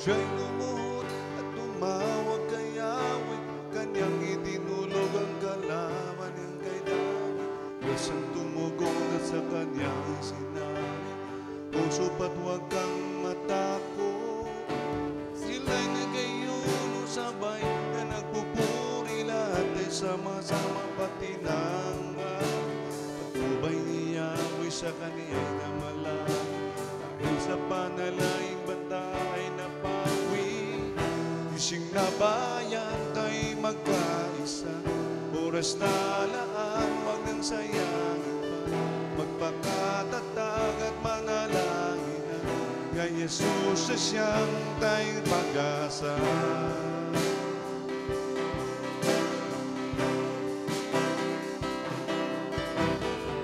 Siya'y lumuhod at tumawag kay Yahweh, kanyang itinulog ang kalaban niyang kay David. Diyos ang tumugong na sa kanyang sinabi, puso pa't huwag kang matakot. Sila'y nagayuno sabay na nagpupuri, lahat ay sama-sama pati nangga. Patnubay ni Yahweh sa kaniya'y namalaki, dahil sa panalangin banda ay napawi. Gising na bayan, tayo'y magkaisa, oras na laan, wag nang sayangin pa. Magpakatatag at manalangin na kay Jesus sa siyang tayong pag-asa.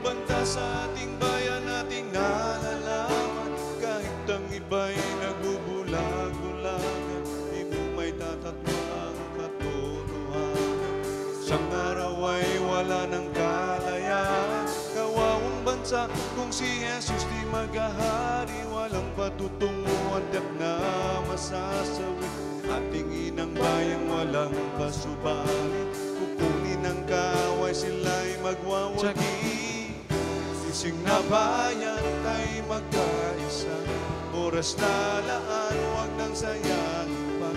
Banda sa ating bayan, ating nalalaman, kahit ang iba'y nagbubulag-bulagan, di mo may tatatwa ang katotohanan. Isang araw ay wala ng kalayaan, kawawang bansa kung si Jesus di maghahari. Walang patutunguhan, tiyak na masasawi, ating inang bayang walang pasubali. Kukunin ang kaway, sila'y magwawagi. Gising na bayan, tayo'y magkaisa, oras na laan, huwag nang sayangin pa.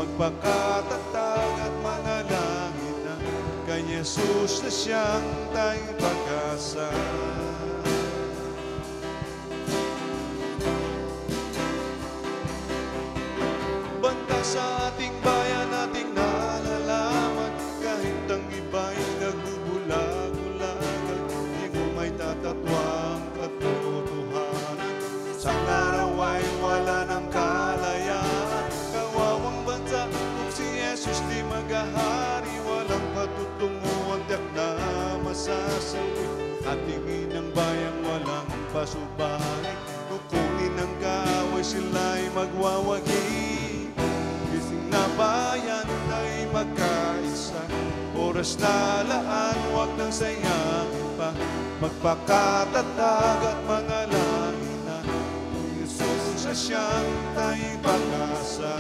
Magpakatatag at manalangin na kay Jesus na siyang tayong pag-asa. Banda sa ating bayan, ating nalalaman, kahit ang iba'y nagbubulag-bulagan, di mo may tatatwa ang katotohanan. Sa araw ay wala ng kalayaan, kawawang bansa kung si Jesus di maghahari. Walang patutunguhan, tiyak na masasawi, ating inang bayang walang pasubali. Kukunin ang kaaway, sila'y magwawagi. Gising na bayan, tayo'y magkaisa, oras na laan, huwag nang sayangin pa. Magpakatatag at manalangin na kung Jesus sa siyang tayong pag-asa.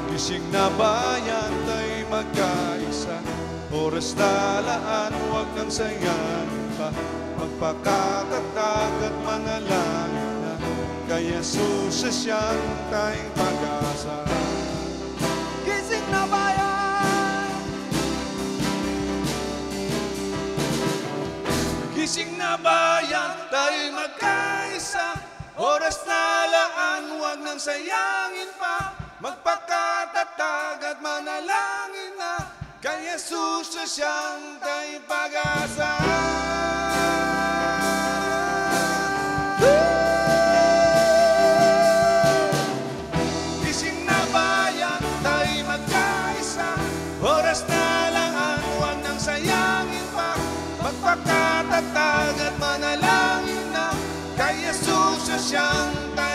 Gising na bayan, tayo'y magkaisa, oras na laan, huwag nang sayangin pa. Magpakatatag at manalangin na kay Jesus sa siyang tayong pag-asa. Gising na bayan, gising na bayan, tayo'y magkaisa, oras na laan, huwag nang sayangin pa. Magpakatatag at manalangin na kay Jesus sa siyang tayong pag-asa. Gising na bayan, tayo'y magkaisa, oras na laan, huwag nang sayangin pa. Magpakatatag at manalangin na kay Jesus sa siyang tayong